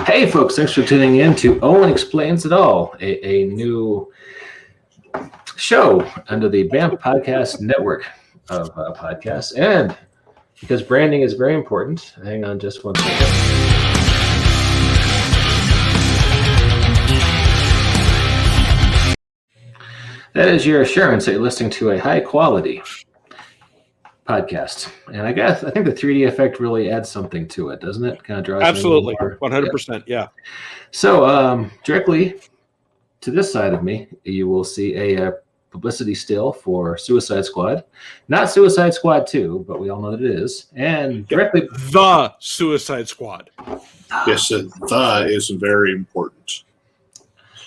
Hey, folks, thanks for tuning in to Owen Explains It All, a new show under the BAMP Podcast Network of podcasts. And because branding is very important, hang on just one second. That is your assurance that you're listening to a high quality podcast. And I think the 3D effect really adds something to it, doesn't it? Kind of draws absolutely 100%. Yeah. So directly to this side of me, you will see a publicity still for Suicide Squad. Not Suicide Squad 2, but we all know that it is. And directly the Suicide Squad. Yes, the is very important.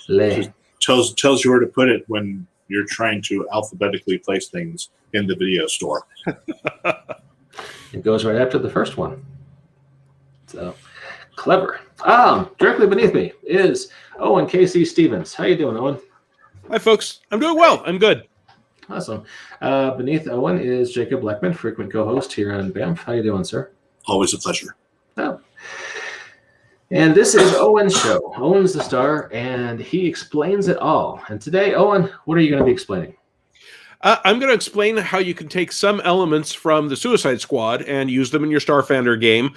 Le. Tells you where to put it when you're trying to alphabetically place things in the video store. It goes right after the first one. So clever. Directly beneath me is Owen KC Stephens. How you doing, Owen? Hi, folks. I'm doing well. I'm good. Awesome. Beneath Owen is Jacob Blackman, frequent co-host here on BAMF. How you doing, sir? Always a pleasure. Oh. And this is Owen's show. Owen's the star, and he explains it all. And today, Owen, what are you going to be explaining? I'm going to explain how you can take some elements from the Suicide Squad and use them in your Starfinder game,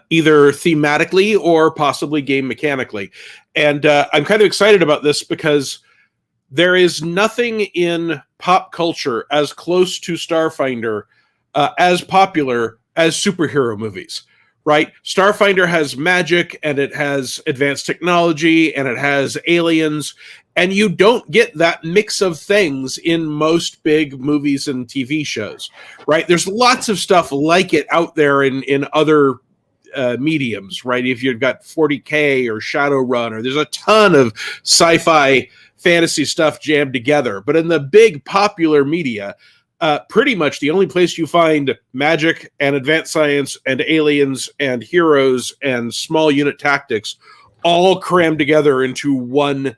either thematically or possibly game mechanically. And I'm kind of excited about this because there is nothing in pop culture as close to Starfinder as popular as superhero movies. Right? Starfinder has magic, and it has advanced technology, and it has aliens, and you don't get that mix of things in most big movies and TV shows, right? There's lots of stuff like it out there in other mediums, right? If you've got 40K or Shadowrun, or there's a ton of sci-fi fantasy stuff jammed together, but in the big popular media, pretty much the only place you find magic and advanced science and aliens and heroes and small unit tactics all crammed together into one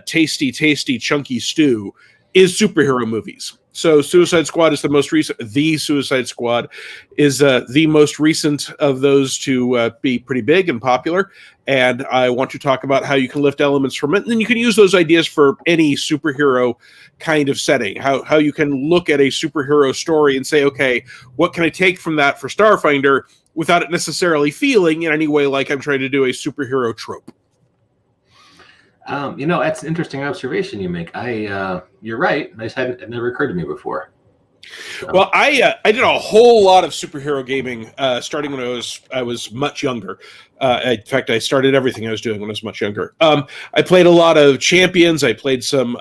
tasty, chunky stew is superhero movies. So Suicide Squad is the most recent. The Suicide Squad is the most recent of those to be pretty big and popular. And I want to talk about how you can lift elements from it. And then you can use those ideas for any superhero kind of setting. How you can look at a superhero story and say, okay, what can I take from that for Starfinder without it necessarily feeling in any way like I'm trying to do a superhero trope. That's an interesting observation you make. You're right. It never occurred to me before. So. Well, I did a whole lot of superhero gaming starting when I was much younger. In fact, I started everything I was doing when I was much younger. I played a lot of Champions. I played some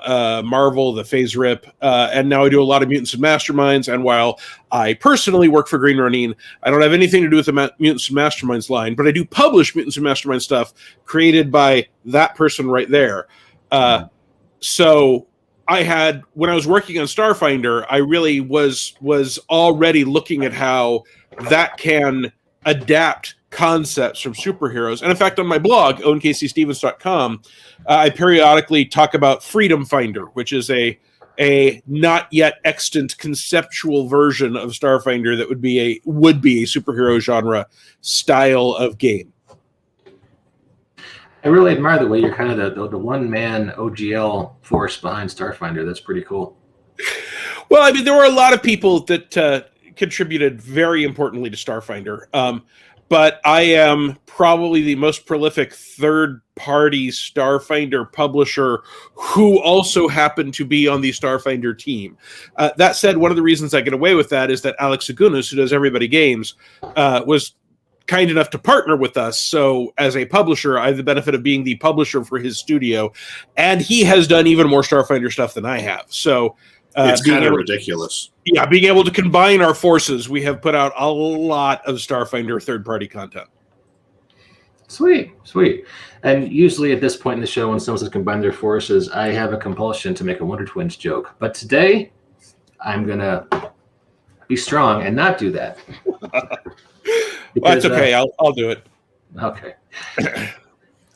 Marvel, the Phase Rip, and now I do a lot of Mutants and Masterminds. And while I personally work for Green Ronin, I don't have anything to do with the Mutants and Masterminds line, but I do publish Mutants and Masterminds stuff created by that person right there. So when I was working on Starfinder, I really was already looking at how that can adapt concepts from superheroes. And in fact, on my blog, owenkcstephens.com, I periodically talk about Freedom Finder, which is a not yet extant conceptual version of Starfinder that would be a superhero genre style of game. I really admire the way you're kind of the one-man OGL force behind Starfinder. That's pretty cool. Well, I mean, there were a lot of people that contributed very importantly to Starfinder. But I am probably the most prolific third-party Starfinder publisher who also happened to be on the Starfinder team. That said, one of the reasons I get away with that is that Alex Agunas, who does Everybody Games, was kind enough to partner with us. So as a publisher, I have the benefit of being the publisher for his studio, and he has done even more Starfinder stuff than I have. So it's kind of ridiculous. Yeah, being able to combine our forces, we have put out a lot of Starfinder third-party content. Sweet. And usually at this point in the show, when someone says combine their forces, I have a compulsion to make a Wonder Twins joke. But today, I'm going to be strong and not do that. Because, that's okay. I'll do it. Okay.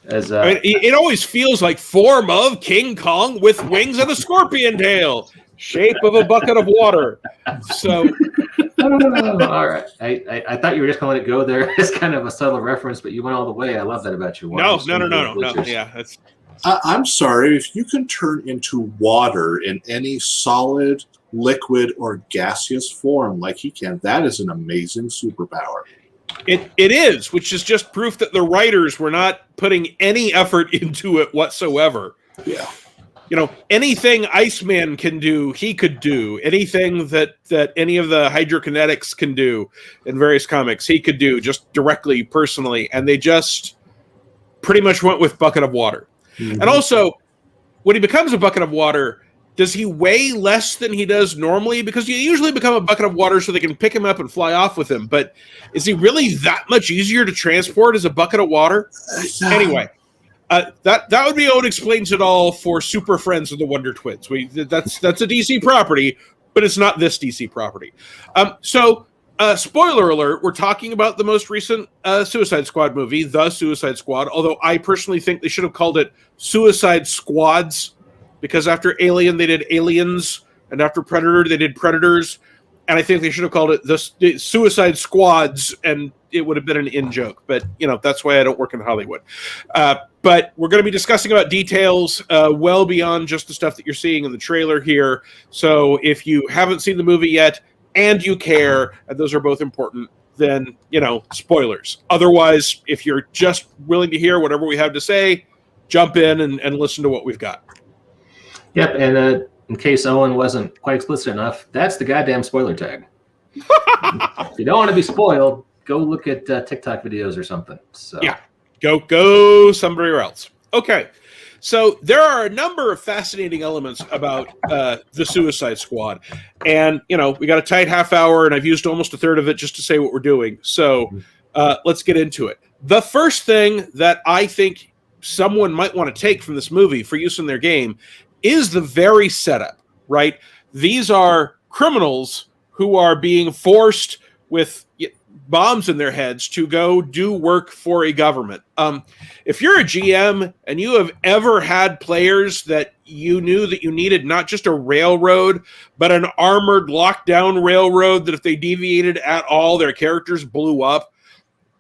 It always feels like form of King Kong with wings and a scorpion tail, shape of a bucket of water. So All right. I thought you were just going to let it go there as kind of a subtle reference, but you went all the way. I love that about you. No. Yeah, that's I'm sorry. If you can turn into water in any solid, liquid, or gaseous form like he can, that is an amazing superpower. it is, which is just proof that the writers were not putting any effort into it whatsoever. Yeah. You know, anything Iceman can do, he could do. Anything that any of the hydrokinetics can do in various comics, he could do just directly, personally. And they just pretty much went with bucket of water. Mm-hmm. And also, when he becomes a bucket of water, does he weigh less than he does normally? Because you usually become a bucket of water so they can pick him up and fly off with him. But is he really that much easier to transport as a bucket of water? Anyway. That would be Owen Explains It All for Super Friends of the Wonder Twins. That's a DC property, but it's not this DC property. So, spoiler alert, we're talking about the most recent Suicide Squad movie, The Suicide Squad, although I personally think they should have called it Suicide Squads, because after Alien, they did Aliens, and after Predator, they did Predators, and I think they should have called it the Suicide Squads, and it would have been an in-joke, but, you know, that's why I don't work in Hollywood. But we're going to be discussing about details well beyond just the stuff that you're seeing in the trailer here. So if you haven't seen the movie yet and you care, and those are both important, then, you know, spoilers. Otherwise, if you're just willing to hear whatever we have to say, jump in and listen to what we've got. Yep, and in case Owen wasn't quite explicit enough, that's the goddamn spoiler tag. If you don't want to be spoiled, go look at TikTok videos or something. So. Yeah. Go somewhere else. Okay. So there are a number of fascinating elements about the Suicide Squad. And, you know, we got a tight half hour, and I've used almost a third of it just to say what we're doing. So let's get into it. The first thing that I think someone might want to take from this movie for use in their game is the very setup, right? These are criminals who are being forced with bombs in their heads to go do work for a government. If you're a GM and you have ever had players that you knew that you needed not just a railroad, but an armored lockdown railroad that if they deviated at all, their characters blew up,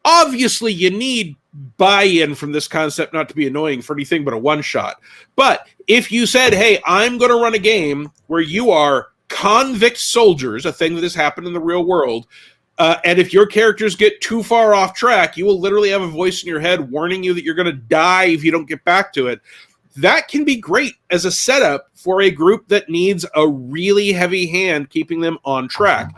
obviously you need buy-in from this concept not to be annoying for anything but a one-shot. But if you said, hey, I'm going to run a game where you are convict soldiers, a thing that has happened in the real world, and if your characters get too far off track, you will literally have a voice in your head warning you that you're going to die if you don't get back to it. That can be great as a setup for a group that needs a really heavy hand keeping them on track.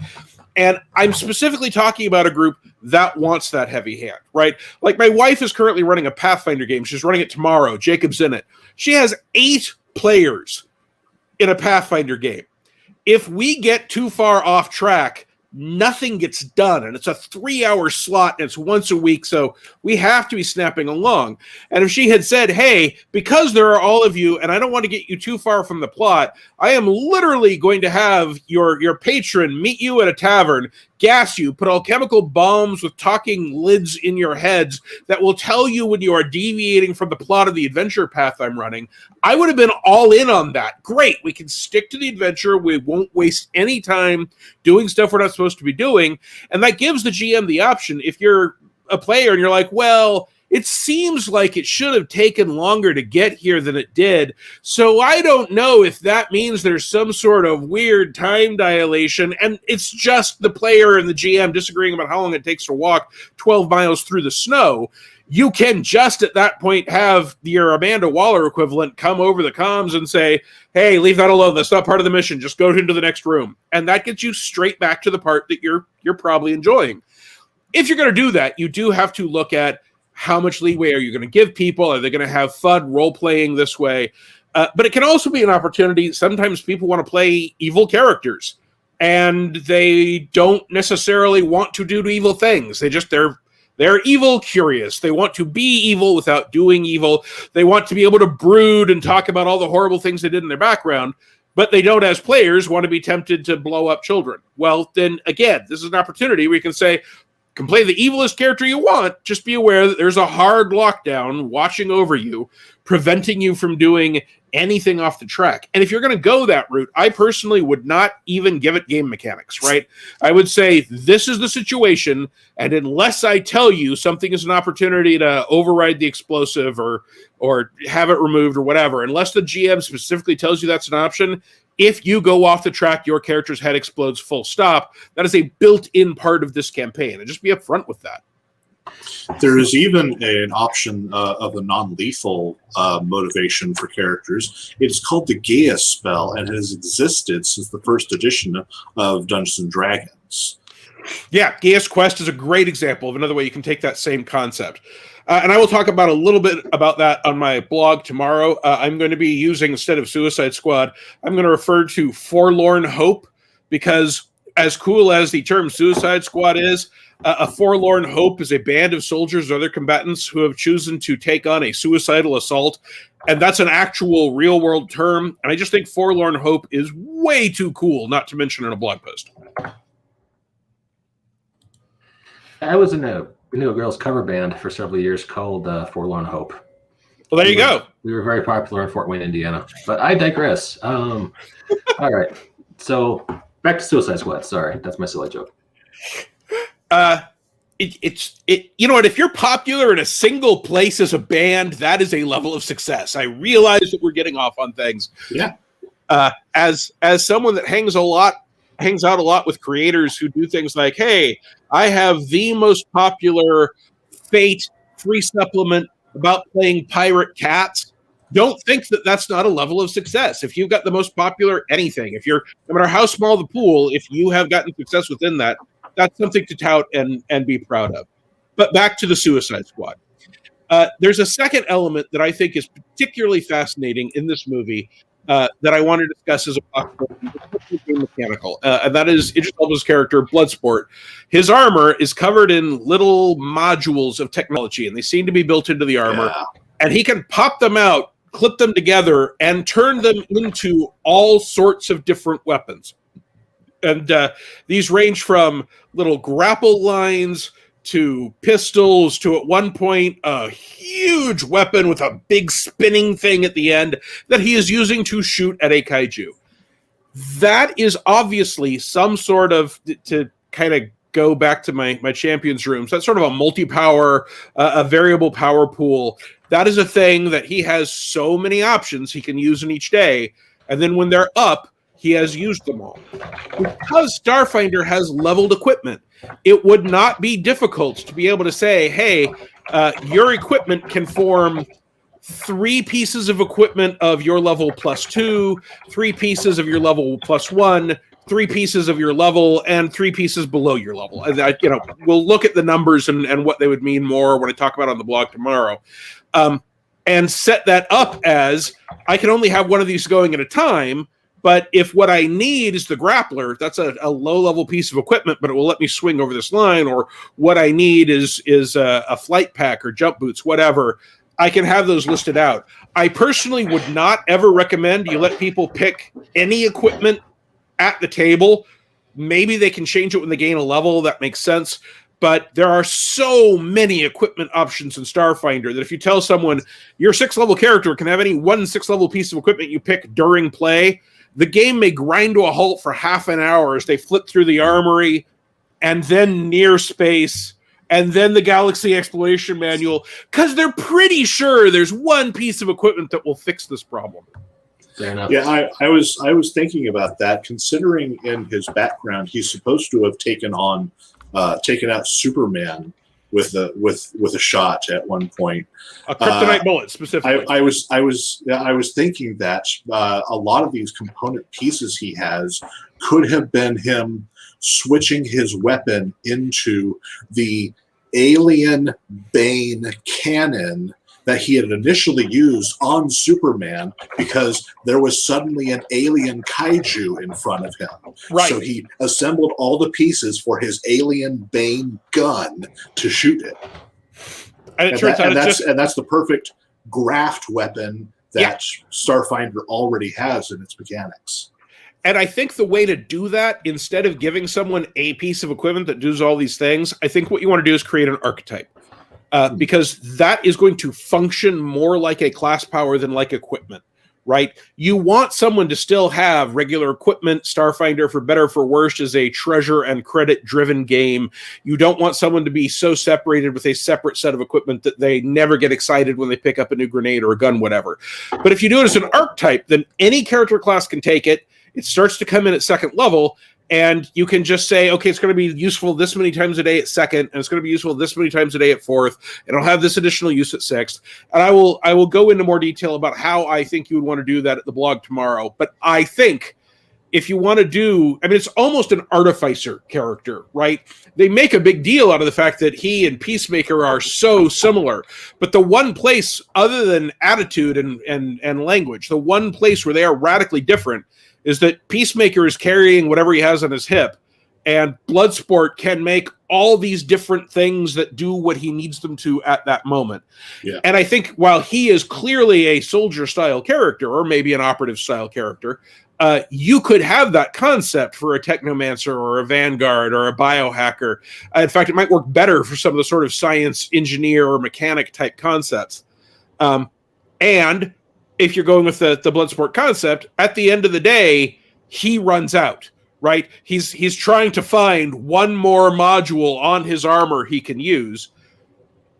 And I'm specifically talking about a group that wants that heavy hand, right? Like my wife is currently running a Pathfinder game. She's running it tomorrow. Jacob's in it. She has 8 players in a Pathfinder game. If we get too far off track, nothing gets done, and it's a 3-hour slot, and it's once a week, so we have to be snapping along. And if she had said, hey, because there are all of you, and I don't want to get you too far from the plot, I am literally going to have your patron meet you at a tavern, gas you, put alchemical bombs with talking lids in your heads that will tell you when you are deviating from the plot of the adventure path I'm running, I would have been all in on that. Great, we can stick to the adventure. We won't waste any time doing stuff we're not supposed to be doing. And that gives the GM the option. If you're a player and you're like, well, it seems like it should have taken longer to get here than it did. So I don't know if that means there's some sort of weird time dilation, and it's just the player and the GM disagreeing about how long it takes to walk 12 miles through the snow. You can just at that point have your Amanda Waller equivalent come over the comms and say, hey, leave that alone. That's not part of the mission. Just go into the next room. And that gets you straight back to the part that you're probably enjoying. If you're going to do that, you do have to look at how much leeway are you going to give people? Are they going to have fun role-playing this way? But it can also be an opportunity. Sometimes people want to play evil characters, and they don't necessarily want to do evil things. They're evil curious. They want to be evil without doing evil. They want to be able to brood and talk about all the horrible things they did in their background, but they don't, as players, want to be tempted to blow up children. Well, then, again, this is an opportunity where you can say, can play the evilest character you want. Just be aware that there's a hard lockdown watching over you, preventing you from doing anything off the track. And if you're going to go that route, I personally would not even give it game mechanics, right? I would say this is the situation, and unless I tell you something is an opportunity to override the explosive or have it removed or whatever, unless the GM specifically tells you that's an option, if you go off the track, your character's head explodes, full stop. That is a built-in part of this campaign, and just be upfront with that. There is even an option of a non-lethal motivation for characters. It's called the Gaia Spell, and it has existed since the first edition of Dungeons & Dragons. Yeah, Gaia's Quest is a great example of another way you can take that same concept. And I will talk about a little bit about that on my blog tomorrow. I'm going to be using, instead of Suicide Squad, I'm going to refer to Forlorn Hope, because as cool as the term Suicide Squad is, a Forlorn Hope is a band of soldiers or other combatants who have chosen to take on a suicidal assault. And that's an actual real-world term. And I just think Forlorn Hope is way too cool, not to mention in a blog post. I was in a girls cover band for several years called Forlorn Hope. Well, there you go. We were very popular in Fort Wayne, Indiana. But I digress. All right. So back to Suicide Squad. Sorry, that's my silly joke. You know what? If you're popular in a single place as a band, that is a level of success. I realize that we're getting off on things. Yeah. As someone that hangs out a lot with creators who do things like, hey, I have the most popular Fate free supplement about playing pirate cats. Don't think that that's not a level of success. If you've got the most popular anything, if you're, no matter how small the pool, if you have gotten success within that, that's something to tout and be proud of. But back to the Suicide Squad. There's a second element that I think is particularly fascinating in this movie that I want to discuss as a possible mechanical, and that is Idris Elba's character, Bloodsport. His armor is covered in little modules of technology, and they seem to be built into the armor. Yeah. And he can pop them out, clip them together, and turn them into all sorts of different weapons. And these range from little grapple lines to pistols to, at one point, a huge weapon with a big spinning thing at the end that he is using to shoot at a kaiju. That is obviously some sort of, to kind of go back to my champions rooms, that's sort of a multi-power, a variable power pool. That is a thing that he has so many options he can use in each day. And then when they're up, he has used them all. Because Starfinder has leveled equipment, it would not be difficult to be able to say, hey, your equipment can form 3 pieces of equipment of your level +2, 3 pieces of your level +1, 3 pieces of your level, and 3 pieces below your level. And we'll look at the numbers and what they would mean more when I talk about it on the blog tomorrow. And set that up as, I can only have one of these going at a time. But if what I need is the grappler, that's a low-level piece of equipment, but it will let me swing over this line. Or what I need is a flight pack or jump boots, whatever. I can have those listed out. I personally would not ever recommend you let people pick any equipment at the table. Maybe they can change it when they gain a level. That makes sense. But there are so many equipment options in Starfinder that if you tell someone your 6th-level character can have any one 6th-level piece of equipment you pick during play, the game may grind to a halt for half an hour as they flip through the armory and then near space and then the Galaxy Exploration Manual, because they're pretty sure there's one piece of equipment that will fix this problem. Fair enough. Yeah, I was thinking about that, considering in his background he's supposed to have taken out Superman with a shot at one point. A kryptonite bullet, specifically. I was thinking that a lot of these component pieces he has could have been him switching his weapon into the alien Bane cannon that he had initially used on Superman because there was suddenly an alien kaiju in front of him. Right. So he assembled all the pieces for his alien Bane gun to shoot it. And that's the perfect graft weapon that Starfinder already has in its mechanics. And I think the way to do that, instead of giving someone a piece of equipment that does all these things, I think what you want to do is create an archetype. Because that is going to function more like a class power than like equipment, right? You want someone to still have regular equipment. Starfinder, for better or for worse, is a treasure and credit-driven game. You don't want someone to be so separated with a separate set of equipment that they never get excited when they pick up a new grenade or a gun, whatever. But if you do it as an archetype, then any character class can take it. It starts to come in at second level, and you can just say, okay, it's going to be useful this many times a day at second, and it's going to be useful this many times a day at fourth, and it'll have this additional use at sixth. And I will go into more detail about how I think you would want to do that at the blog tomorrow. But I think if you want to do, I mean, it's almost an artificer character, right? They make a big deal out of the fact that he and Peacemaker are so similar. But the one place, other than attitude and language, the one place where they are radically different is that Peacemaker is carrying whatever he has on his hip, and Bloodsport can make all these different things that do what he needs them to at that moment. Yeah. And I think while he is clearly a soldier-style character, or maybe an operative-style character, you could have that concept for a technomancer or a vanguard or a biohacker. In fact, it might work better for some of the sort of science engineer or mechanic type concepts. And if you're going with the Bloodsport concept, at the end of the day, he runs out, right? He's trying to find one more module on his armor he can use,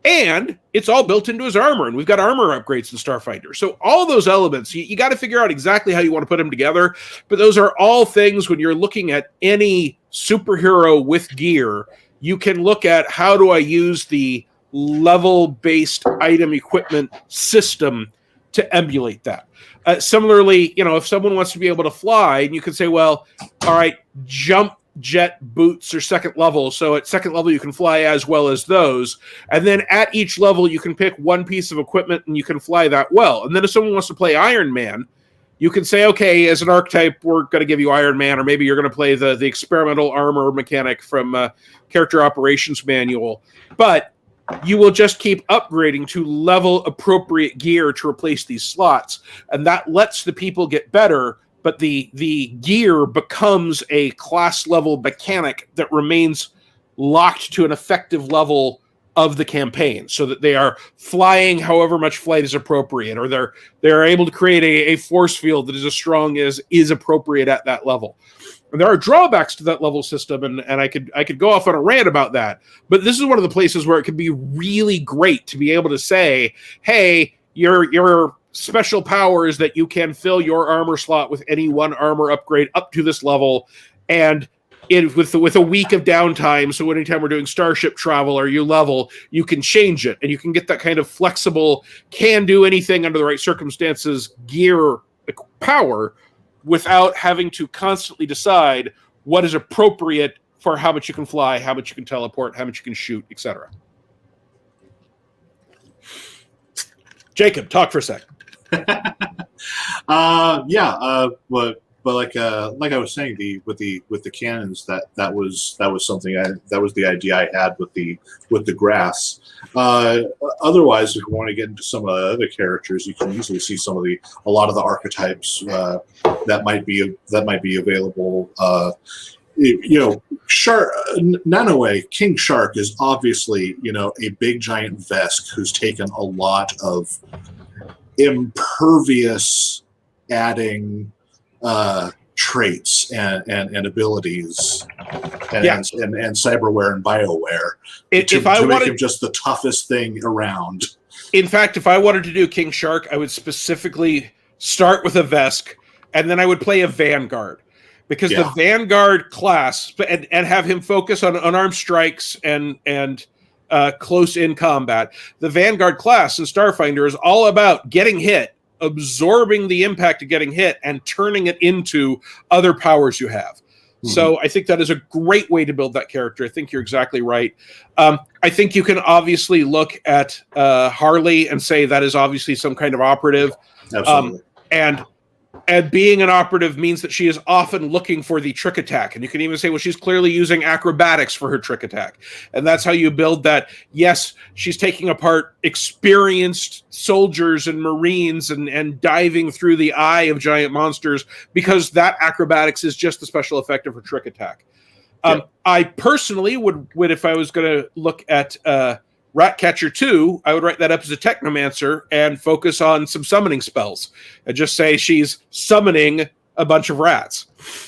and it's all built into his armor, and we've got armor upgrades in Starfinder. So all those elements, you got to figure out exactly how you want to put them together, but those are all things when you're looking at any superhero with gear, you can look at how do I use the level-based item equipment system to emulate that. Similarly, if someone wants to be able to fly, and you can say, well, all right, jump jet boots are second level. So at second level, you can fly as well as those. And then at each level, you can pick one piece of equipment and you can fly that well. And then if someone wants to play Iron Man, you can say, okay, as an archetype, we're going to give you Iron Man, or maybe you're going to play the experimental armor mechanic from Character Operations Manual. But you will just keep upgrading to level appropriate gear to replace these slots. And that lets the people get better, but the gear becomes a class level mechanic that remains locked to an effective level of the campaign, so that they are flying however much flight is appropriate, or they're able to create a force field that is as strong as is appropriate at that level. And there are drawbacks to that level system, and I could go off on a rant about that. But this is one of the places where it could be really great to be able to say, hey, your special power is that you can fill your armor slot with any one armor upgrade up to this level, and with a week of downtime, so anytime we're doing starship travel or you level, you can change it, and you can get that kind of flexible, can do anything under the right circumstances gear power, without having to constantly decide what is appropriate for how much you can fly, how much you can teleport, how much you can shoot, etc. Jacob, talk for a sec. But like I was saying, with the cannons, that was something that was the idea I had with the grass. Otherwise, if you want to get into some of the other characters, you can usually see a lot of the archetypes that might be available. Shark, Nanoe, King Shark is obviously a big giant Vesk who's taken a lot of impervious adding traits and abilities and cyberware and bioware to make him just the toughest thing around. In fact, if I wanted to do King Shark, I would specifically start with a Vesk, and then I would play a Vanguard, because the Vanguard class, and have him focus on unarmed strikes and close in combat. The Vanguard class in Starfinder is all about getting hit, absorbing the impact of getting hit, and turning it into other powers you have. Mm-hmm. So I think that is a great way to build that character. I think you're exactly right. I think you can obviously look at Harley and say that is obviously some kind of operative. Absolutely. And And being an operative means that she is often looking for the trick attack. And you can even say, well, she's clearly using acrobatics for her trick attack. And that's how you build that. Yes, she's taking apart experienced soldiers and Marines and diving through the eye of giant monsters, because that acrobatics is just the special effect of her trick attack. I personally would, if I was going to look at Ratcatcher 2, I would write that up as a Technomancer and focus on some summoning spells and just say she's summoning a bunch of rats.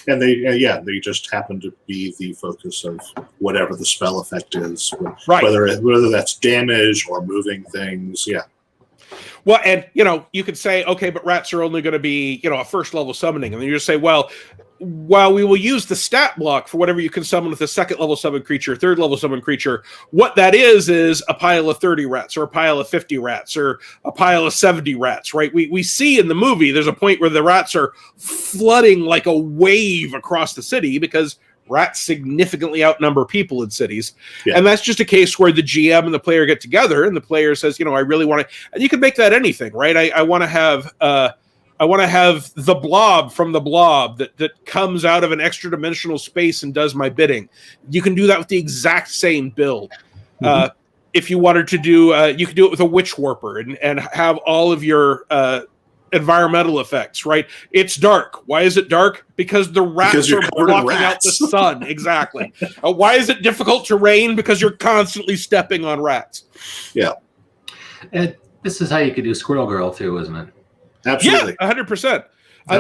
And they just happen to be the focus of whatever the spell effect is, right? Whether that's damage or moving things, yeah. Well, and you could say, okay, but rats are only going to be a first level summoning, and then you just say, well, while we will use the stat block for whatever you can summon with a second level summon creature, third level summon creature, what that is a pile of 30 rats or a pile of 50 rats or a pile of 70 rats, right? We see in the movie there's a point where the rats are flooding like a wave across the city because rats significantly outnumber people in cities. Yeah. And that's just a case where the GM and the player get together and the player says, I really want to, and you can make that anything, right? I want to have the blob from the blob that comes out of an extra dimensional space and does my bidding. You can do that with the exact same build. Mm-hmm. If you wanted to do, you could do it with a witch warper and have all of your environmental effects, right? It's dark. Why is it dark? Because the rats are blocking out the sun. Exactly. Why is it difficult to rain? Because you're constantly stepping on rats. Yeah. And this is how you could do Squirrel Girl too, isn't it? Absolutely. Yeah, 100%.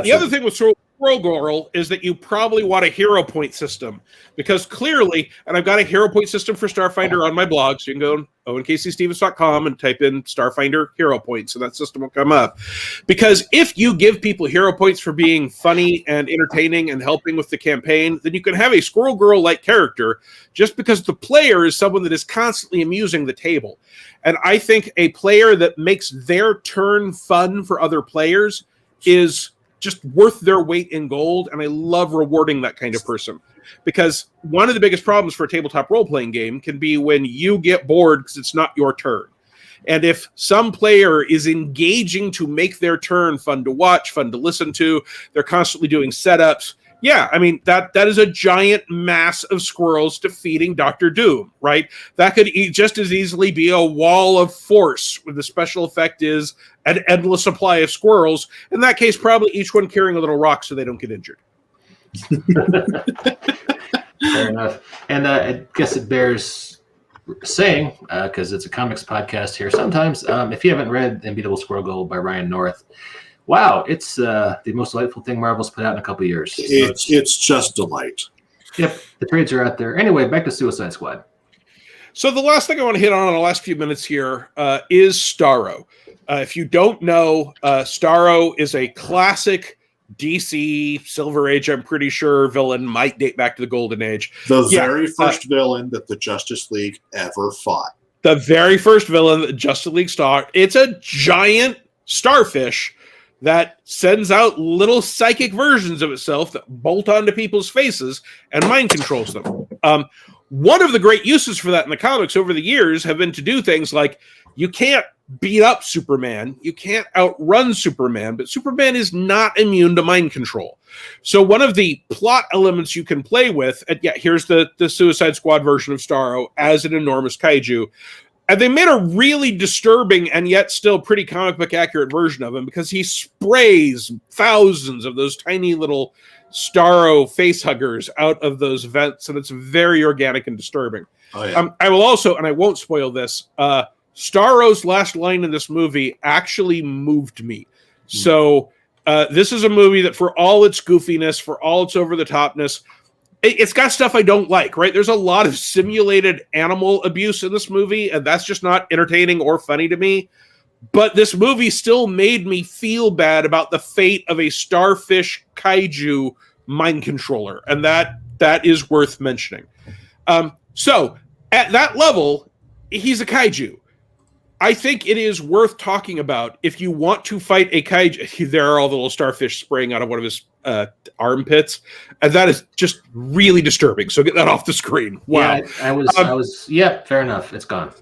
The other thing with Squirrel Girl is that you probably want a hero point system, because clearly, and I've got a hero point system for Starfinder on my blog, so you can go to owenkcstephens.com and type in Starfinder hero points, and that system will come up. Because if you give people hero points for being funny and entertaining and helping with the campaign, then you can have a Squirrel Girl-like character just because the player is someone that is constantly amusing the table. And I think a player that makes their turn fun for other players is just worth their weight in gold, and I love rewarding that kind of person. Because one of the biggest problems for a tabletop role-playing game can be when you get bored because it's not your turn. And if some player is engaging to make their turn fun to watch, fun to listen to, they're constantly doing setups, yeah, I mean, that is a giant mass of squirrels defeating Dr. Doom, right? That could just as easily be a wall of force, where the special effect is an endless supply of squirrels. In that case, probably each one carrying a little rock so they don't get injured. Fair enough. And I guess it bears saying, because it's a comics podcast here, sometimes if you haven't read Unbeatable Squirrel Girl by Ryan North, wow, it's the most delightful thing Marvel's put out in a couple of years. It's just delight. Yep, the trades are out there. Anyway, back to Suicide Squad. So the last thing I want to hit on in the last few minutes here is Starro. If you don't know, Starro is a classic DC Silver Age, I'm pretty sure, villain, might date back to the Golden Age. The very first villain that the Justice League ever fought. The very first villain that the Justice League fought. It's a giant starfish that sends out little psychic versions of itself that bolt onto people's faces and mind controls them. One of the great uses for that in the comics over the years have been to do things like, you can't beat up Superman, you can't outrun Superman, but Superman is not immune to mind control. So one of the plot elements you can play with, and yeah, here's the Suicide Squad version of Starro as an enormous kaiju. And they made a really disturbing and yet still pretty comic book accurate version of him, because he sprays thousands of those tiny little Starro face huggers out of those vents, and it's very organic and disturbing. Oh, yeah. I will also, and I won't spoil this, Starro's last line in this movie actually moved me. So this is a movie that, for all its goofiness, for all its over-the-topness, it's got stuff I don't like, right? There's a lot of simulated animal abuse in this movie, and that's just not entertaining or funny to me. But this movie still made me feel bad about the fate of a starfish kaiju mind controller, and that is worth mentioning. So, at that level, he's a kaiju. I think it is worth talking about if you want to fight a kaiju. There are all the little starfish spraying out of one of his armpits, and that is just really disturbing. So get that off the screen. Wow. Yeah, I was. Yeah, fair enough. It's gone.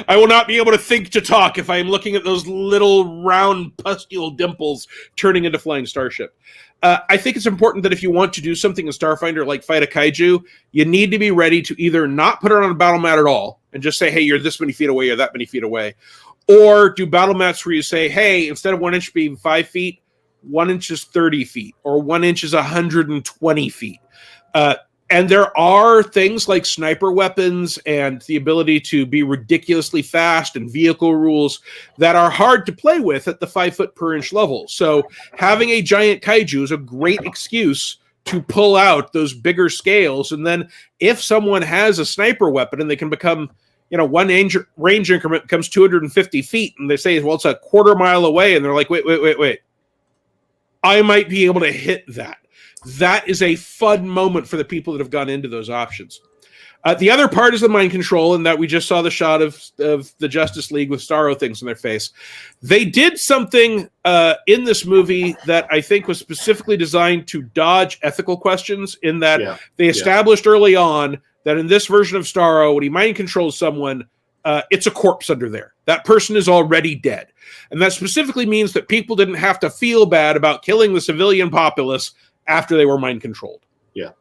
I will not be able to think to talk if I am looking at those little round pustule dimples turning into flying starship. I think it's important that if you want to do something in Starfinder like fight a kaiju, you need to be ready to either not put it on a battle mat at all and just say, hey, you're this many feet away or that many feet away, or do battle mats where you say, hey, instead of 1 inch being 5 feet, 1 inch is 30 feet, or 1 inch is 120 feet. And there are things like sniper weapons and the ability to be ridiculously fast and vehicle rules that are hard to play with at the 5 foot per inch level. So having a giant kaiju is a great excuse to pull out those bigger scales. And then if someone has a sniper weapon and they can become, 1 inch range increment becomes 250 feet, and they say, well, it's a quarter mile away. And they're like, wait. I might be able to hit that. That is a fun moment for the people that have gone into those options. The other part is the mind control, and that we just saw the shot of the Justice League with Starro things in their face. They did something in this movie that I think was specifically designed to dodge ethical questions, in that they established early on that in this version of Starro, when he mind controls someone, it's a corpse under there. That person is already dead. And that specifically means that people didn't have to feel bad about killing the civilian populace after they were mind controlled. Yeah.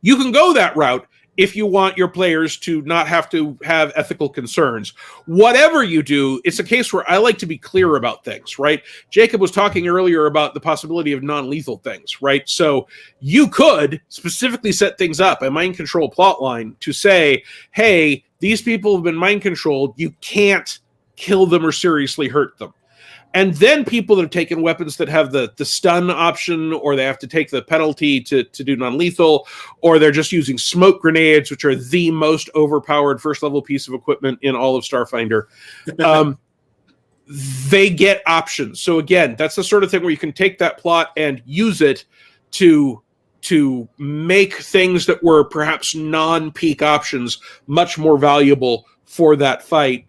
You can go that route if you want your players to not have to have ethical concerns. Whatever you do, it's a case where I like to be clear about things, right? Jacob was talking earlier about the possibility of non-lethal things, right? So you could specifically set things up, a mind control plot line, to say, hey, these people have been mind controlled. You can't kill them or seriously hurt them. And then people that have taken weapons that have the stun option, or they have to take the penalty to do non-lethal, or they're just using smoke grenades, which are the most overpowered first-level piece of equipment in all of Starfinder. They get options. So again, that's the sort of thing where you can take that plot and use it to make things that were perhaps non-peak options much more valuable for that fight.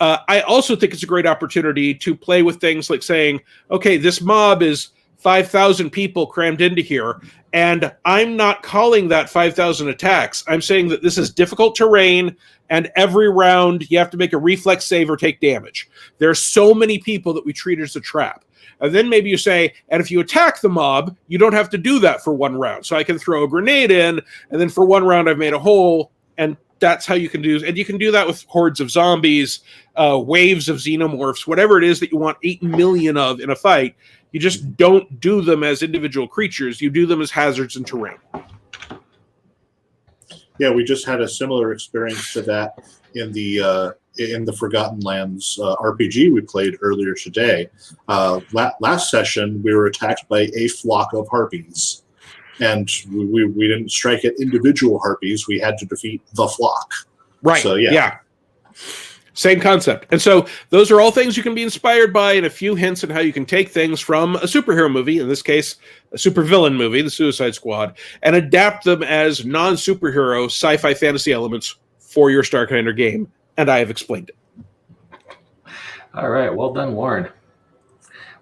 I also think it's a great opportunity to play with things like saying, okay, this mob is 5,000 people crammed into here, and I'm not calling that 5,000 attacks. I'm saying that this is difficult terrain, and every round you have to make a reflex save or take damage. There's so many people that we treat as a trap. And then maybe you say, and if you attack the mob, you don't have to do that for 1 round. So I can throw a grenade in, and then for 1 round I've made a hole, and that's how you can do. And you can do that with hordes of zombies, waves of xenomorphs, whatever it is that you want 8 million of in a fight. You just don't do them as individual creatures. You do them as hazards in terrain. Yeah, we just had a similar experience to that in the Forgotten Lands RPG we played earlier today. Last session, we were attacked by a flock of harpies. And we didn't strike at individual harpies. We had to defeat the flock. Right. So, yeah. Same concept. And so those are all things you can be inspired by, and a few hints on how you can take things from a superhero movie, in this case, a supervillain movie, The Suicide Squad, and adapt them as non-superhero sci-fi fantasy elements for your Starfinder game. And I have explained it. All right. Well done, Warren.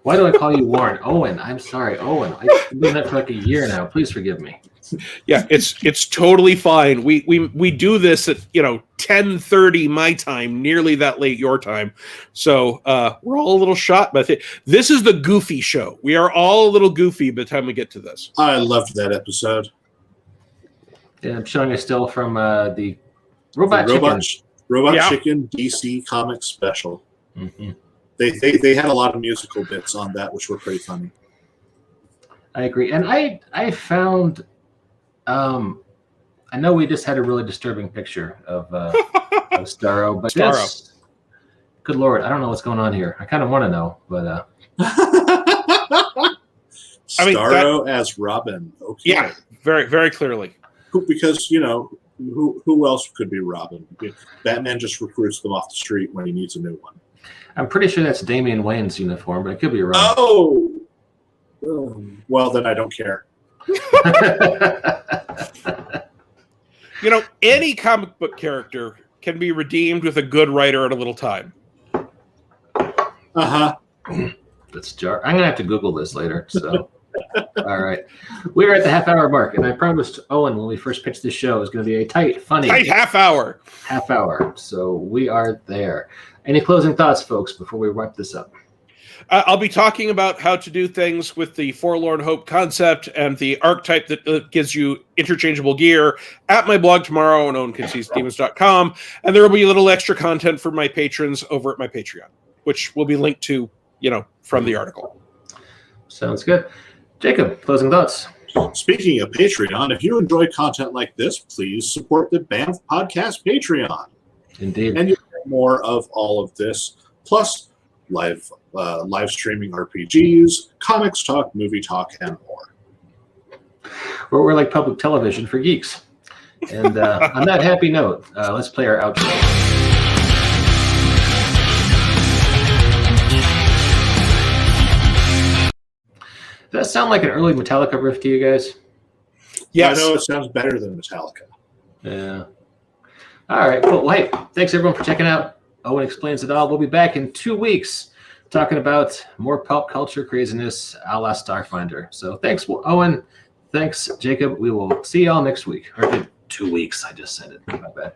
Why do I call you Warren? Owen. I'm sorry, Owen. I've been doing that for like a year now. Please forgive me. Yeah, it's totally fine. We do this at 10:30 my time, nearly that late your time. So we're all a little shot, but this is the goofy show. We are all a little goofy by the time we get to this. I loved that episode. Yeah, I'm showing a still from the Robot Chicken DC comic special. Mm-hmm. They had a lot of musical bits on that, which were pretty funny. I agree, and I found. I know we just had a really disturbing picture of Starro, but Starro. Good Lord, I don't know what's going on here. I kind of want to know, but Starro as Robin. Okay. Yeah, very, very clearly. Because who else could be Robin? Batman just recruits them off the street when he needs a new one. I'm pretty sure that's Damian Wayne's uniform, but I could be wrong. Oh, well, then I don't care. Any comic book character can be redeemed with a good writer and a little time. Uh-huh. That's jar. I'm gonna have to Google this later. So, all right, we're at the half-hour mark, and I promised Owen when we first pitched this show it was going to be a tight, funny Half hour. Half hour. So we are there. Any closing thoughts, folks, before we wrap this up? I'll be talking about how to do things with the Forlorn Hope concept and the archetype that gives you interchangeable gear at my blog tomorrow on OwenKC.com, and there will be a little extra content for my patrons over at my Patreon, which will be linked to, from the article. Sounds good. Jacob, closing thoughts. Speaking of Patreon, if you enjoy content like this, please support the Banff Podcast Patreon. Indeed. And you get more of all of this, plus live streaming RPGs, comics talk, movie talk, and more. We're like public television for geeks. And on that happy note, let's play our outro. Does that sound like an early Metallica riff to you guys? Yes. I know it sounds better than Metallica. Yeah. All right, cool. Well, hey, thanks everyone for checking out Owen Explains It All. We'll be back in 2 weeks talking about more pop culture craziness a la Starfinder. So thanks, Owen. Thanks, Jacob. We will see y'all next week. Or 2 weeks. I just said it. My bad.